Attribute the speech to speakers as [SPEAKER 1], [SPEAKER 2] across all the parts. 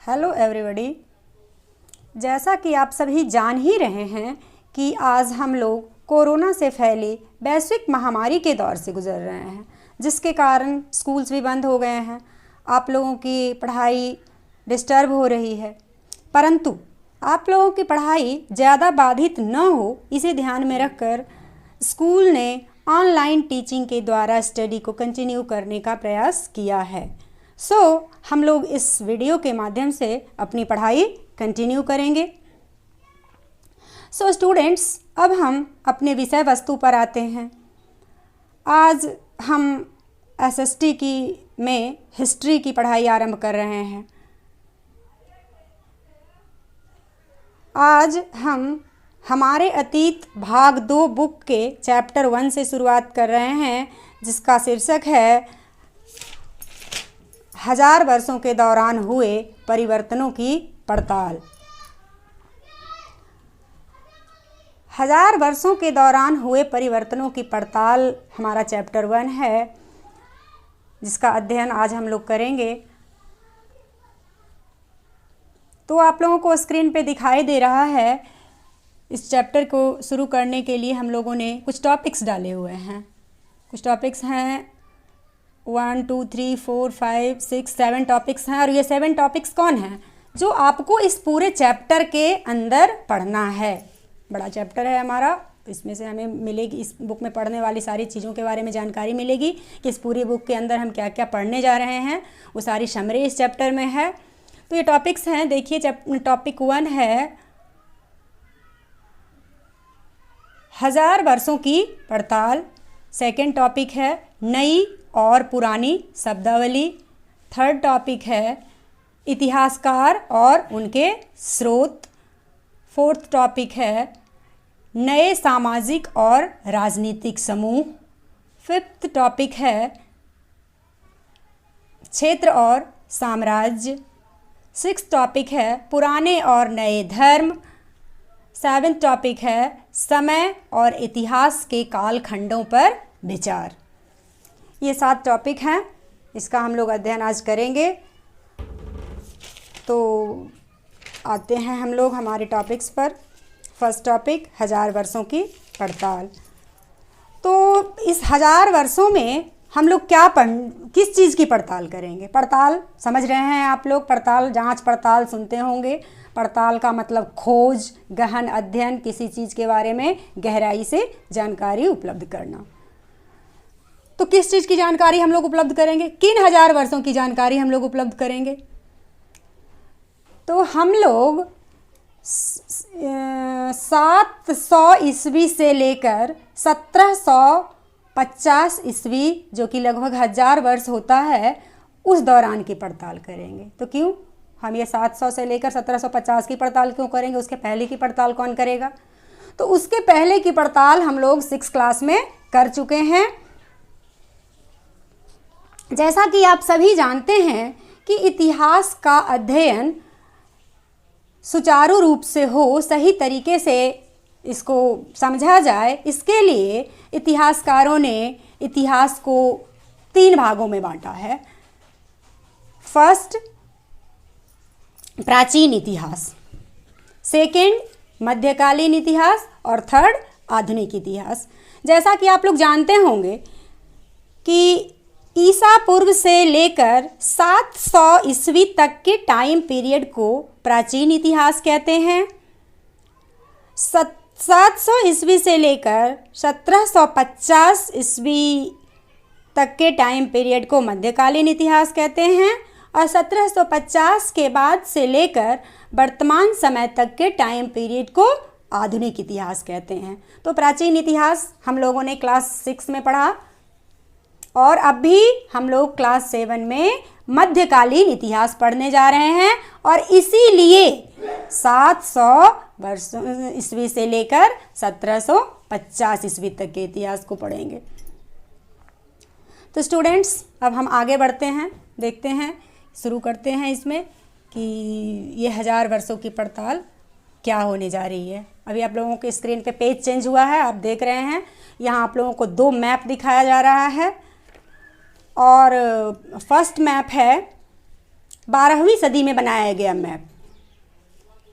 [SPEAKER 1] Hello everybody. जैसा कि आप सभी जान ही रहे हैं कि आज हम लोग कोरोना से फैली वैश्विक महामारी के दौर से गुजर रहे हैं, जिसके कारण स्कूल्स भी बंद हो गए हैं। आप लोगों की पढ़ाई डिस्टर्ब हो रही है, परंतु आप लोगों की पढ़ाई ज़्यादा बाधित न हो, इसे ध्यान में रखकर स्कूल ने ऑनलाइन टीचिंग के द्वारा स्टडी को कंटिन्यू करने का प्रयास किया है। हम लोग इस वीडियो के माध्यम से अपनी पढ़ाई कंटिन्यू करेंगे। स्टूडेंट्स, अब हम अपने विषय वस्तु पर आते हैं। आज हम एसएसटी की में हिस्ट्री की पढ़ाई आरंभ कर रहे हैं। आज हम हमारे अतीत भाग 2 बुक के चैप्टर 1 से शुरुआत कर रहे हैं, जिसका शीर्षक है 1000 वर्षों के दौरान हुए परिवर्तनों की पड़ताल। 1000 वर्षों के दौरान हुए परिवर्तनों की पड़ताल हमारा चैप्टर 1 है, जिसका अध्ययन आज हम लोग करेंगे। तो आप लोगों को स्क्रीन पे दिखाई दे रहा है। इस चैप्टर को शुरू करने के लिए हम लोगों ने कुछ टॉपिक्स डाले हुए हैं। कुछ टॉपिक्स हैं 1 2 3 4 5 6 7 टॉपिक्स हैं। और ये 7 टॉपिक्स कौन हैं जो आपको इस पूरे चैप्टर के अंदर पढ़ना है। बड़ा चैप्टर है हमारा, इसमें से हमें मिलेगी, इस बुक में पढ़ने वाली सारी चीज़ों के बारे में जानकारी मिलेगी कि इस पूरी बुक के अंदर हम क्या क्या पढ़ने जा रहे हैं। वो सारी समरी इस चैप्टर में है। तो ये टॉपिक्स हैं, देखिए टॉपिक 1 है 1000 वर्षों की पड़ताल। सेकंड टॉपिक है नई और पुरानी शब्दावली। थर्ड टॉपिक है इतिहासकार और उनके स्रोत। फोर्थ टॉपिक है नए सामाजिक और राजनीतिक समूह। फिफ्थ टॉपिक है क्षेत्र और साम्राज्य। सिक्स्थ टॉपिक है पुराने और नए धर्म। सेवेंथ टॉपिक है समय और इतिहास के कालखंडों पर विचार। ये 7 टॉपिक हैं, इसका हम लोग अध्ययन आज करेंगे। तो आते हैं हम लोग हमारे टॉपिक्स पर। फर्स्ट टॉपिक 1000 वर्षों की पड़ताल। तो इस 1000 वर्षों में हम लोग किस चीज़ की पड़ताल करेंगे। पड़ताल समझ रहे हैं आप लोग, पड़ताल जांच पड़ताल सुनते होंगे। पड़ताल का मतलब खोज, गहन अध्ययन, किसी चीज़ के बारे में गहराई से जानकारी उपलब्ध करना। तो किस चीज़ की जानकारी हम लोग उपलब्ध करेंगे, किन 1000 वर्षों की जानकारी हम लोग उपलब्ध करेंगे। तो हम लोग 700 ईस्वी से लेकर 1750 ईस्वी, जो कि लगभग 1000 वर्ष होता है, उस दौरान की पड़ताल करेंगे। तो क्यों हम ये 700 से लेकर 1750 की पड़ताल क्यों करेंगे, उसके पहले की पड़ताल कौन करेगा। तो उसके पहले की पड़ताल हम लोग 6 क्लास में कर चुके हैं। जैसा कि आप सभी जानते हैं कि इतिहास का अध्ययन सुचारू रूप से हो, सही तरीके से इसको समझा जाए, इसके लिए इतिहासकारों ने इतिहास को 3 भागों में बांटा है। फर्स्ट प्राचीन इतिहास, सेकंड मध्यकालीन इतिहास और थर्ड आधुनिक इतिहास। जैसा कि आप लोग जानते होंगे कि ईसा पूर्व से लेकर 700 ईस्वी तक के टाइम पीरियड को प्राचीन इतिहास कहते हैं। 700 ईस्वी से लेकर 1750 ईस्वी तक के टाइम पीरियड को मध्यकालीन इतिहास कहते हैं। और 1750 के बाद से लेकर वर्तमान समय तक के टाइम पीरियड को आधुनिक इतिहास कहते हैं। तो प्राचीन इतिहास हम लोगों ने क्लास 6 में पढ़ा, और अब भी हम लोग क्लास 7 में मध्यकालीन इतिहास पढ़ने जा रहे हैं। और इसीलिए 700 वर्ष ईस्वी से लेकर 1750 ईस्वी तक के इतिहास को पढ़ेंगे। तो स्टूडेंट्स, अब हम आगे बढ़ते हैं, देखते हैं, शुरू करते हैं इसमें कि ये 1000 वर्षों की पड़ताल क्या होने जा रही है। अभी आप लोगों के स्क्रीन पे पेज चेंज हुआ है, आप देख रहे हैं। यहाँ आप लोगों को 2 मैप दिखाया जा रहा है। और फर्स्ट मैप है 12वीं सदी में बनाया गया मैप।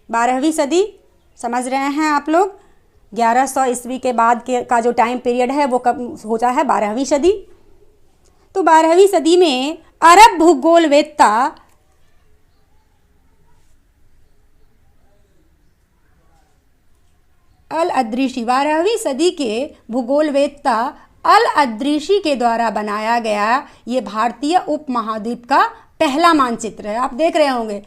[SPEAKER 1] 12वीं सदी समझ रहे हैं आप लोग, 1100 ईस्वी के बाद के का जो टाइम पीरियड है वो कब होता है, 12वीं सदी। तो 12वीं सदी में अरब भूगोलवेत्ता अल अदृशी, 12वीं सदी के भूगोलवेत्ता अल अदृशी के द्वारा बनाया गया ये भारतीय उपमहाद्वीप का पहला मानचित्र है। आप देख रहे होंगे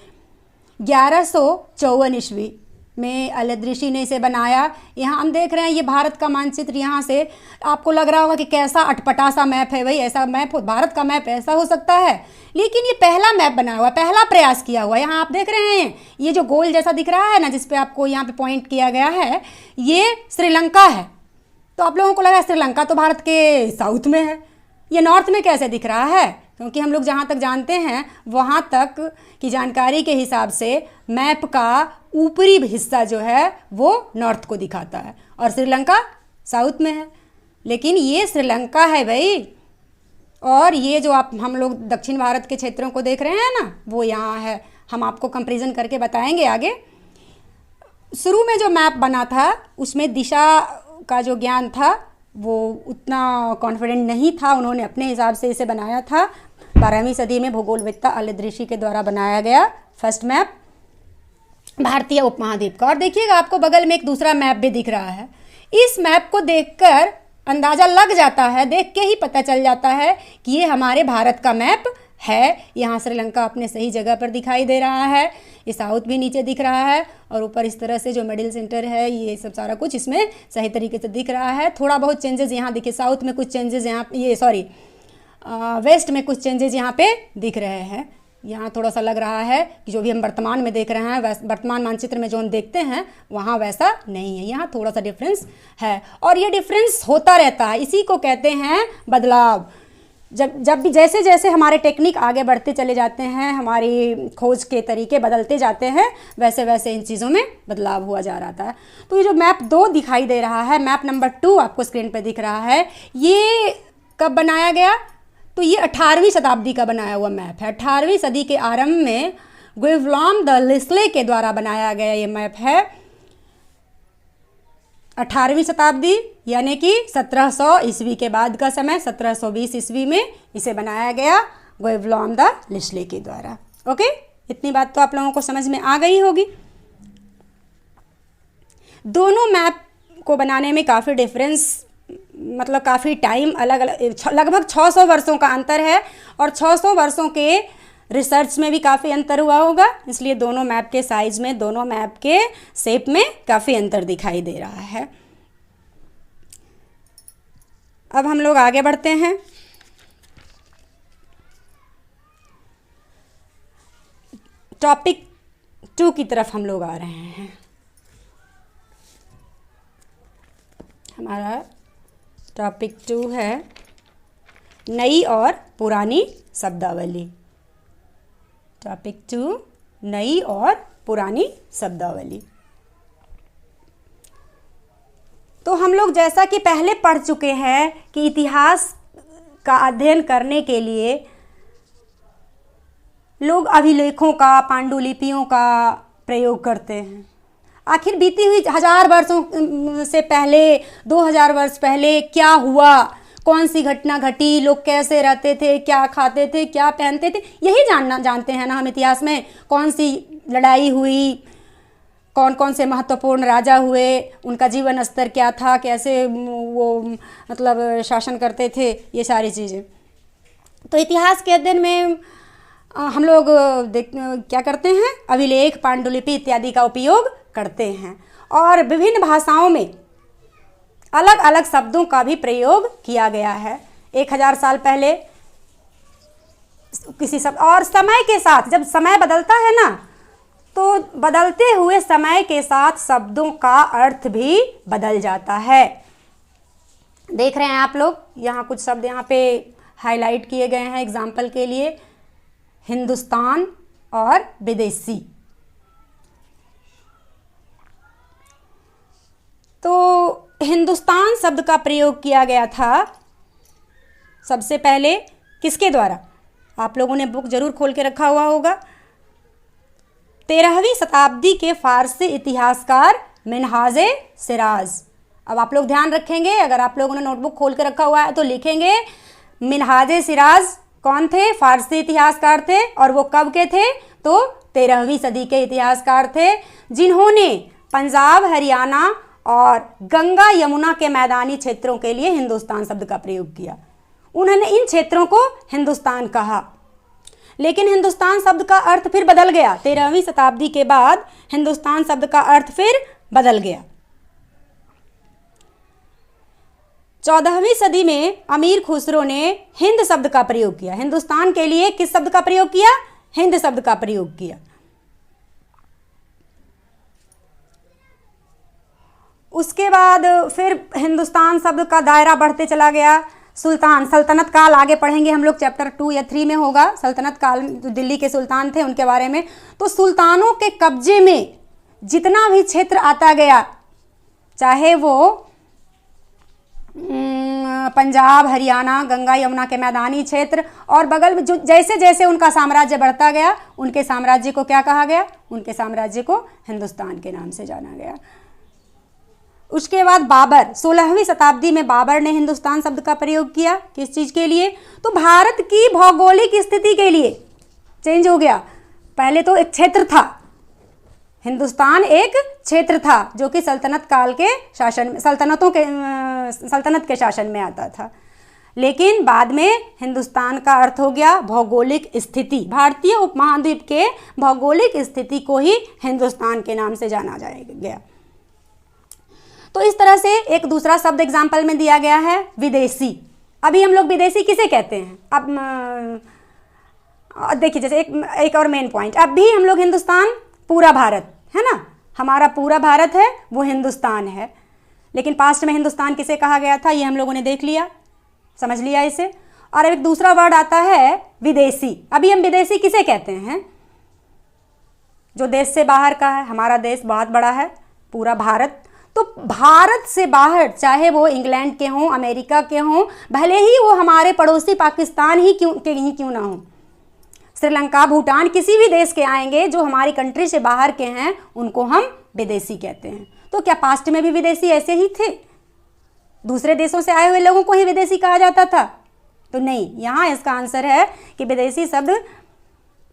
[SPEAKER 1] 1154 ईस्वी में अल अदृशी ने इसे बनाया। यहाँ हम देख रहे हैं ये भारत का मानचित्र। यहाँ से आपको लग रहा होगा कि कैसा अटपटा सा मैप है, भाई ऐसा मैप भारत का मैप ऐसा हो सकता है, लेकिन ये पहला मैप बना हुआ, पहला प्रयास किया हुआ। यहाँ आप देख रहे हैं ये जो गोल जैसा दिख रहा है ना, जिस पे आपको यहाँ पे पॉइंट किया गया है, ये श्रीलंका है। तो आप लोगों को लगा श्रीलंका तो भारत के साउथ में है, ये नॉर्थ में कैसे दिख रहा है? क्योंकि हम लोग जहाँ तक जानते हैं वहाँ तक की जानकारी के हिसाब से मैप का ऊपरी हिस्सा जो है वो नॉर्थ को दिखाता है और श्रीलंका साउथ में है। लेकिन ये श्रीलंका है भाई, और ये जो आप हम लोग दक्षिण भारत के क्षेत्रों को देख रहे हैं ना, वो यहाँ है। हम आपको कंपैरिजन करके बताएंगे आगे। शुरू में जो मैप बना था उसमें दिशा का जो ज्ञान था वो उतना कॉन्फिडेंट नहीं था, उन्होंने अपने हिसाब से इसे बनाया था। 12वीं सदी में भूगोलवेत्ता अल अदृशी के द्वारा बनाया गया फर्स्ट मैप भारतीय उपमहाद्वीप का। और देखिएगा आपको बगल में एक दूसरा मैप भी दिख रहा है। इस मैप को देखकर अंदाज़ा लग जाता है, देख के ही पता चल जाता है कि ये हमारे भारत का मैप है। यहाँ श्रीलंका अपने सही जगह पर दिखाई दे रहा है, ये साउथ भी नीचे दिख रहा है, और ऊपर इस तरह से जो मिडिल सेंटर है ये सब सारा कुछ इसमें सही तरीके से दिख रहा है। थोड़ा बहुत चेंजेस यहाँ दिखे, साउथ में कुछ चेंजेस यहाँ, ये सॉरी वेस्ट में कुछ चेंजेस यहाँ पे दिख रहे हैं। यहाँ थोड़ा सा लग रहा है कि जो भी हम वर्तमान में देख रहे हैं, वर्तमान मानचित्र में जो हम देखते हैं वहाँ वैसा नहीं है, यहाँ थोड़ा सा डिफरेंस है। और ये डिफरेंस होता रहता है, इसी को कहते हैं बदलाव। जब भी जैसे जैसे हमारे टेक्निक आगे बढ़ते चले जाते हैं, हमारी खोज के तरीके बदलते जाते हैं, वैसे वैसे इन चीज़ों में बदलाव हुआ जा रहा है। तो ये जो मैप 2 दिखाई दे रहा है, मैप नंबर 2 आपको स्क्रीन पर दिख रहा है, ये कब बनाया गया? तो ये 18वीं शताब्दी का बनाया हुआ मैप है। 18वीं सदी के आरंभ में गुइवलाम द लिस्ले के द्वारा बनाया गया ये मैप है। 18वीं शताब्दी यानी कि 1700 ईस्वी के बाद का समय, 1720 ईस्वी में इसे बनाया गया गुइवलाम द लिस्ले के द्वारा। ओके, इतनी बात तो आप लोगों को समझ में आ गई होगी। दोनों मैप को बनाने में काफ़ी डिफरेंस, मतलब काफ़ी टाइम अलग अलग, लगभग 600 वर्षों का अंतर है, और 600 वर्षों के रिसर्च में भी काफ़ी अंतर हुआ होगा, इसलिए दोनों मैप के साइज में, दोनों मैप के शेप में काफ़ी अंतर दिखाई दे रहा है। अब हम लोग आगे बढ़ते हैं। टॉपिक 2 की तरफ हम लोग आ रहे हैं। हमारा टॉपिक 2 है नई और पुरानी शब्दावली। टॉपिक 2 नई और पुरानी शब्दावली। तो हम लोग जैसा कि पहले पढ़ चुके हैं कि इतिहास का अध्ययन करने के लिए लोग अभिलेखों का, पांडुलिपियों का प्रयोग करते हैं। आखिर बीती हुई 1000 वर्षों से पहले, 2000 वर्ष पहले क्या हुआ, कौन सी घटना घटी, लोग कैसे रहते थे, क्या खाते थे, क्या पहनते थे, यही जानते हैं ना हम इतिहास में। कौन सी लड़ाई हुई, कौन कौन से महत्वपूर्ण राजा हुए, उनका जीवन स्तर क्या था, कैसे वो मतलब शासन करते थे, ये सारी चीज़ें। तो इतिहास के अध्ययन में हम लोग क्या करते हैं, अभिलेख, पांडुलिपि इत्यादि का उपयोग करते हैं, और विभिन्न भाषाओं में अलग अलग शब्दों का भी प्रयोग किया गया है। 1000 साल पहले किसी शब्द, और समय के साथ जब समय बदलता है ना, तो बदलते हुए समय के साथ शब्दों का अर्थ भी बदल जाता है। देख रहे हैं आप लोग, यहाँ कुछ शब्द यहाँ पे हाईलाइट किए गए हैं एग्जाम्पल के लिए, हिंदुस्तान और विदेशी। तो हिंदुस्तान शब्द का प्रयोग किया गया था सबसे पहले किसके द्वारा? आप लोगों ने बुक जरूर खोल के रखा हुआ होगा, 13वीं शताब्दी के फारसी इतिहासकार मिन्हाज सिराज। अब आप लोग ध्यान रखेंगे, अगर आप लोगों ने नोटबुक खोल के रखा हुआ है तो लिखेंगे मिन्हाज सिराज कौन थे, फारसी इतिहासकार थे, और वो कब के थे, तो 13वीं सदी के इतिहासकार थे, जिन्होंने पंजाब, हरियाणा और गंगा यमुना के मैदानी क्षेत्रों के लिए हिंदुस्तान शब्द का प्रयोग किया। उन्होंने इन क्षेत्रों को हिंदुस्तान कहा, लेकिन हिंदुस्तान शब्द का अर्थ फिर बदल गया। 13वीं शताब्दी के बाद हिंदुस्तान शब्द का अर्थ फिर बदल गया। 14वीं सदी में अमीर खुसरो ने हिंद शब्द का प्रयोग किया। हिंदुस्तान के लिए किस शब्द का प्रयोग किया, हिंद शब्द का प्रयोग किया। उसके बाद फिर हिंदुस्तान शब्द का दायरा बढ़ते चला गया। सुल्तान, सल्तनत काल आगे पढ़ेंगे हम लोग, चैप्टर 2 या 3 में होगा, सल्तनत काल, जो दिल्ली के सुल्तान थे उनके बारे में। तो सुल्तानों के कब्जे में जितना भी क्षेत्र आता गया, चाहे वो पंजाब, हरियाणा, गंगा यमुना के मैदानी क्षेत्र और बगल में, जो जैसे जैसे उनका साम्राज्य बढ़ता गया, उनके साम्राज्य को क्या कहा गया, उनके साम्राज्य को हिंदुस्तान के नाम से जाना गया। उसके बाद बाबर, 16वीं शताब्दी में बाबर ने हिंदुस्तान शब्द का प्रयोग किया। किस चीज़ के लिए, तो भारत की भौगोलिक स्थिति के लिए चेंज हो गया। पहले तो एक क्षेत्र था, हिंदुस्तान एक क्षेत्र था जो कि सल्तनत काल के शासन, सल्तनत के शासन में आता था, लेकिन बाद में हिंदुस्तान का अर्थ हो गया भौगोलिक स्थिति। भारतीय उपमहाद्वीप के भौगोलिक स्थिति को ही हिंदुस्तान के नाम से जाना गया। तो इस तरह से एक दूसरा शब्द एग्जाम्पल में दिया गया है, विदेशी। अभी हम लोग विदेशी किसे कहते हैं, अब देखिए, जैसे एक और मेन पॉइंट, अब भी हम लोग हिंदुस्तान, पूरा भारत है ना, हमारा पूरा भारत है वो हिंदुस्तान है, लेकिन पास्ट में हिंदुस्तान किसे कहा गया था ये हम लोगों ने देख लिया, समझ लिया इसे। और अब एक दूसरा वर्ड आता है विदेशी। अभी हम विदेशी किसे कहते हैं, जो देश से बाहर का है। हमारा देश बहुत बड़ा है, पूरा भारत, तो भारत से बाहर, चाहे वो इंग्लैंड के हों, अमेरिका के हों, भले ही वो हमारे पड़ोसी पाकिस्तान ही क्यों ना हो, श्रीलंका, भूटान, किसी भी देश के आएंगे जो हमारी कंट्री से बाहर के हैं, उनको हम विदेशी कहते हैं। तो क्या पास्ट में भी विदेशी ऐसे ही थे, दूसरे देशों से आए हुए लोगों को ही विदेशी कहा जाता था? तो नहीं, यहाँ इसका आंसर है कि विदेशी शब्द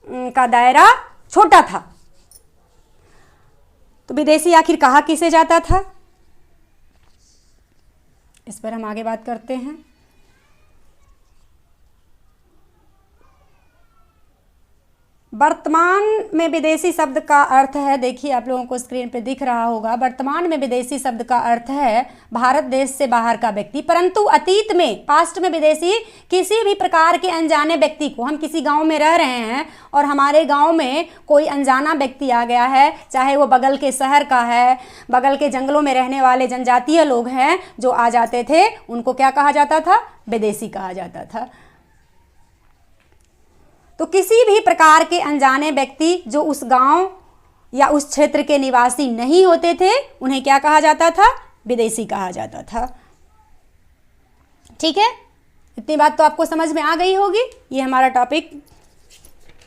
[SPEAKER 1] का दायरा छोटा था। तो विदेशी आखिर कहा किसे जाता था, इस पर हम आगे बात करते हैं। वर्तमान में विदेशी शब्द का अर्थ है, देखिए आप लोगों को स्क्रीन पे दिख रहा होगा, वर्तमान में विदेशी शब्द का अर्थ है भारत देश से बाहर का व्यक्ति। परंतु अतीत में, पास्ट में विदेशी किसी भी प्रकार के अनजाने व्यक्ति को, हम किसी गांव में रह रहे हैं और हमारे गांव में कोई अनजाना व्यक्ति आ गया है, चाहे वो बगल के शहर का है, बगल के जंगलों में रहने वाले जनजातीय लोग हैं जो आ जाते थे, उनको क्या कहा जाता था, विदेशी कहा जाता था। तो किसी भी प्रकार के अनजाने व्यक्ति जो उस गांव या उस क्षेत्र के निवासी नहीं होते थे, उन्हें क्या कहा जाता था, विदेशी कहा जाता था। ठीक है, इतनी बात तो आपको समझ में आ गई होगी। ये हमारा टॉपिक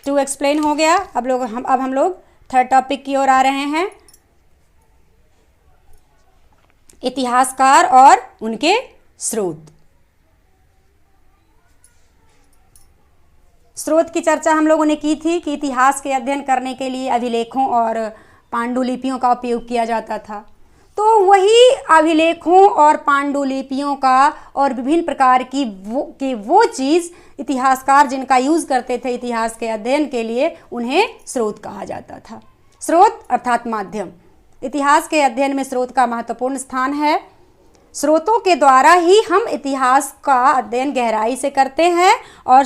[SPEAKER 1] 2 एक्सप्लेन हो गया। अब हम लोग थर्ड टॉपिक की ओर आ रहे हैं, इतिहासकार और उनके स्रोत। स्रोत की चर्चा हम लोगों ने की थी कि इतिहास के अध्ययन करने के लिए अभिलेखों और पांडुलिपियों का उपयोग किया जाता था। तो वही अभिलेखों और पांडुलिपियों का और विभिन्न प्रकार की वो चीज़ इतिहासकार जिनका यूज़ करते थे इतिहास के अध्ययन के लिए, उन्हें स्रोत कहा जाता था। स्रोत अर्थात माध्यम। इतिहास के अध्ययन में स्रोत का महत्वपूर्ण स्थान है। स्रोतों के द्वारा ही हम इतिहास का अध्ययन गहराई से करते हैं और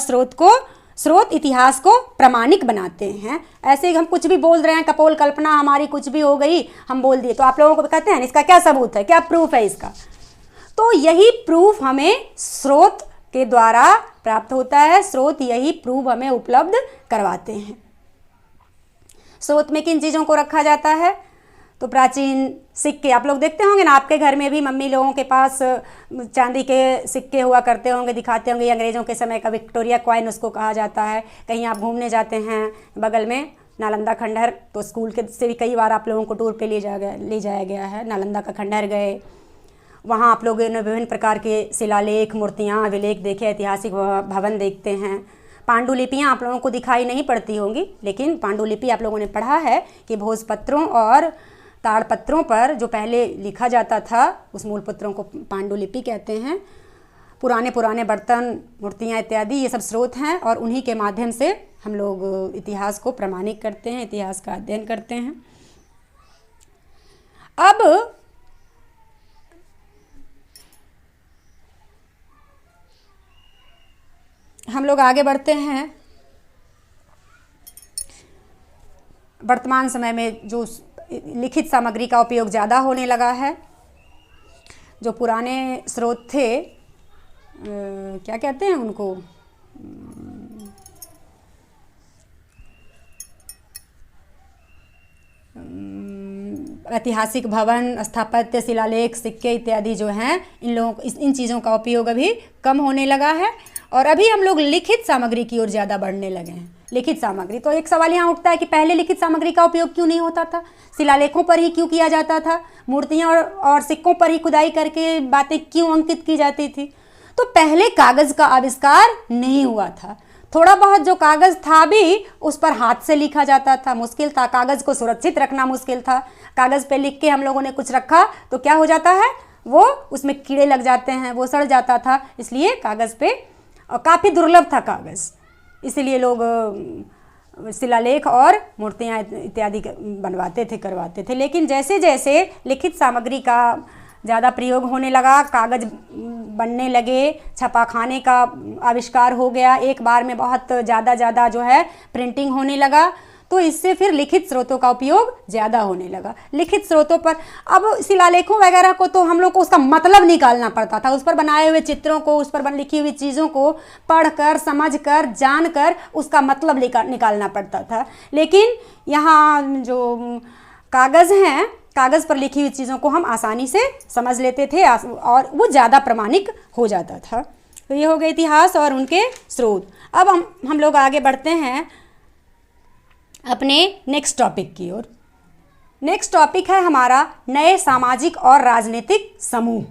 [SPEAKER 1] स्रोत इतिहास को प्रामाणिक बनाते हैं। ऐसे हम कुछ भी बोल रहे हैं, कपोल कल्पना हमारी कुछ भी हो गई, हम बोल दिए, तो आप लोगों को कहते हैं इसका क्या सबूत है, क्या प्रूफ है इसका? तो यही प्रूफ हमें स्रोत के द्वारा प्राप्त होता है। स्रोत यही प्रूफ हमें उपलब्ध करवाते हैं। स्रोत में किन चीज़ों को रखा जाता है, तो प्राचीन सिक्के आप लोग देखते होंगे ना, आपके घर में भी मम्मी लोगों के पास चांदी के सिक्के हुआ करते होंगे, दिखाते होंगे। अंग्रेज़ों के समय का विक्टोरिया कॉइन उसको कहा जाता है। कहीं आप घूमने जाते हैं, बगल में नालंदा खंडहर तो स्कूल के से भी कई बार आप लोगों को टूर पे ले जाया गया है। नालंदा का खंडहर गए, वहाँ आप लोगों ने विभिन्न प्रकार के शिलालेख, मूर्तियाँ, अभिलेख देखे, ऐतिहासिक भवन देखते हैं। पांडुलिपियाँ आप लोगों को दिखाई नहीं पड़ती होंगी, लेकिन पांडुलिपि आप लोगों ने पढ़ा है कि भोजपत्रों और ताड़पत्रों पर जो पहले लिखा जाता था उस मूल पत्रों को पांडुलिपि कहते हैं। पुराने बर्तन, मूर्तियाँ इत्यादि ये सब स्रोत हैं और उन्हीं के माध्यम से हम लोग इतिहास को प्रमाणित करते हैं, इतिहास का अध्ययन करते हैं। अब हम लोग आगे बढ़ते हैं। वर्तमान समय में जो लिखित सामग्री का उपयोग ज़्यादा होने लगा है, जो पुराने स्रोत थे, क्या कहते हैं उनको, ऐतिहासिक भवन, स्थापत्य, शिलालेख, सिक्के इत्यादि जो हैं, इन चीज़ों का उपयोग अभी कम होने लगा है और अभी हम लोग लिखित सामग्री की ओर ज़्यादा बढ़ने लगे हैं। लिखित सामग्री, तो एक सवाल यहाँ उठता है कि पहले लिखित सामग्री का उपयोग क्यों नहीं होता था, शिलालेखों पर ही क्यों किया जाता था, मूर्तियाँ और सिक्कों पर ही खुदाई करके बातें क्यों अंकित की जाती थी। तो पहले कागज़ का आविष्कार नहीं हुआ था। थोड़ा बहुत जो कागज़ था भी उस पर हाथ से लिखा जाता था, मुश्किल था, कागज़ को सुरक्षित रखना मुश्किल था। कागज़ पे लिख के हम लोगों ने कुछ रखा तो क्या हो जाता है, वो उसमें कीड़े लग जाते हैं, वो सड़ जाता था। इसलिए कागज़ पे काफ़ी दुर्लभ था कागज़, इसलिए लोग शिलालेख और मूर्तियाँ इत्यादि बनवाते थे, करवाते थे। लेकिन जैसे जैसे लिखित सामग्री का ज़्यादा प्रयोग होने लगा, कागज़ बनने लगे, छपाखाने का आविष्कार हो गया, एक बार में बहुत ज़्यादा जो है प्रिंटिंग होने लगा, तो इससे फिर लिखित स्रोतों का उपयोग ज़्यादा होने लगा। लिखित स्रोतों पर अब शिलालेखों वगैरह को तो हम लोग को उसका मतलब निकालना पड़ता था, उस पर बनाए हुए चित्रों को, उस पर लिखी हुई चीज़ों को पढ़कर, समझकर, जानकर उसका मतलब निकालना पड़ता था। लेकिन यहाँ जो कागज़ हैं, कागज़ पर लिखी हुई चीज़ों को हम आसानी से समझ लेते थे और वो ज़्यादा प्रामाणिक हो जाता था। तो ये हो गए इतिहास और उनके स्रोत। अब हम लोग आगे बढ़ते हैं अपने नेक्स्ट टॉपिक की ओर। नेक्स्ट टॉपिक है हमारा नए सामाजिक और राजनीतिक समूह।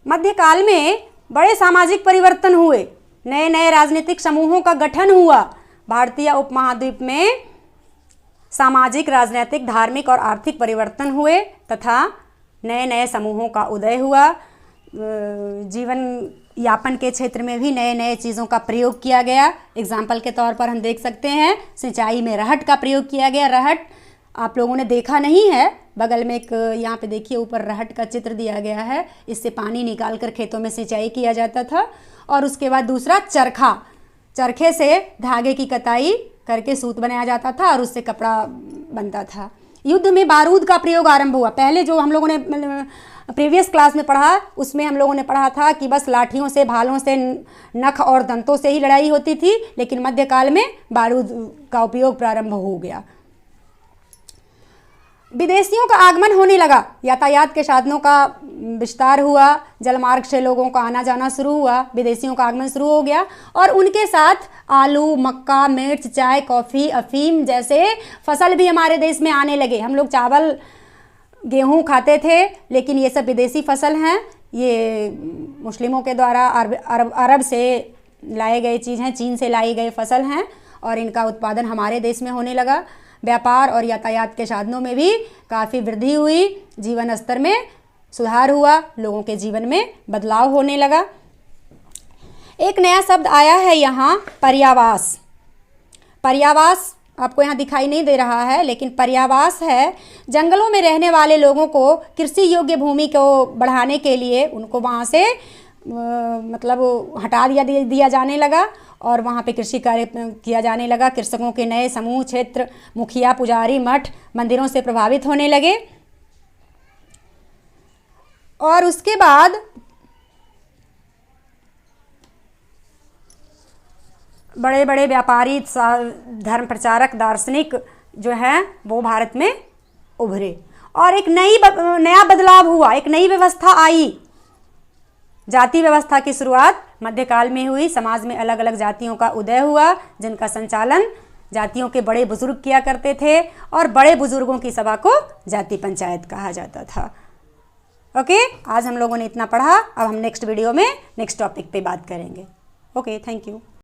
[SPEAKER 1] मध्यकाल में बड़े सामाजिक परिवर्तन हुए, नए नए राजनीतिक समूहों का गठन हुआ। भारतीय उपमहाद्वीप में सामाजिक, राजनीतिक, धार्मिक और आर्थिक परिवर्तन हुए तथा नए नए समूहों का उदय हुआ। जीवन यापन के क्षेत्र में भी नए नए चीज़ों का प्रयोग किया गया। एग्जाम्पल के तौर पर हम देख सकते हैं, सिंचाई में रहट का प्रयोग किया गया। रहट आप लोगों ने देखा नहीं है, बगल में एक यहाँ पे देखिए ऊपर रहट का चित्र दिया गया है। इससे पानी निकाल कर खेतों में सिंचाई किया जाता था। और उसके बाद दूसरा चरखा, चरखे से धागे की कताई करके सूत बनाया जाता था और उससे कपड़ा बनता था। युद्ध में बारूद का प्रयोग आरंभ हुआ। पहले जो हम लोगों ने प्रीवियस क्लास में पढ़ा, उसमें हम लोगों ने पढ़ा था कि बस लाठियों से, भालों से, नख और दंतों से ही लड़ाई होती थी, लेकिन मध्यकाल में बारूद का उपयोग प्रारंभ हो गया। विदेशियों का आगमन होने लगा, यातायात के साधनों का विस्तार हुआ, जलमार्ग से लोगों का आना जाना शुरू हुआ, विदेशियों का आगमन शुरू हो गया और उनके साथ आलू, मक्का, मिर्च, चाय, कॉफ़ी, अफीम जैसे फसल भी हमारे देश में आने लगे। हम लोग चावल, गेहूं खाते थे, लेकिन ये सब विदेशी फसल हैं। ये मुस्लिमों के द्वारा अरब से लाए गए चीज़ हैं, चीन से लाई गए फसल हैं और इनका उत्पादन हमारे देश में होने लगा। व्यापार और यातायात के साधनों में भी काफ़ी वृद्धि हुई, जीवन स्तर में सुधार हुआ, लोगों के जीवन में बदलाव होने लगा। एक नया शब्द आया है यहाँ, पर्यावास। पर्यावास आपको यहाँ दिखाई नहीं दे रहा है, लेकिन पर्यावास है जंगलों में रहने वाले लोगों को कृषि योग्य भूमि को बढ़ाने के लिए उनको वहाँ से मतलब हटा दिया जाने लगा और वहाँ पे कृषि कार्य किया जाने लगा। कृषकों के नए समूह, क्षेत्र, मुखिया, पुजारी, मठ, मंदिरों से प्रभावित होने लगे और उसके बाद बड़े बड़े व्यापारी, धर्म प्रचारक, दार्शनिक जो हैं वो भारत में उभरे और एक नया बदलाव हुआ, एक नई व्यवस्था आई। जाति व्यवस्था की शुरुआत मध्यकाल में हुई। समाज में अलग अलग जातियों का उदय हुआ जिनका संचालन जातियों के बड़े बुजुर्ग किया करते थे और बड़े बुजुर्गों की सभा को जाति पंचायत कहा जाता था। ओके, आज हम लोगों ने इतना पढ़ा। अब हम नेक्स्ट वीडियो में नेक्स्ट टॉपिक पे बात करेंगे। Okay, thank you.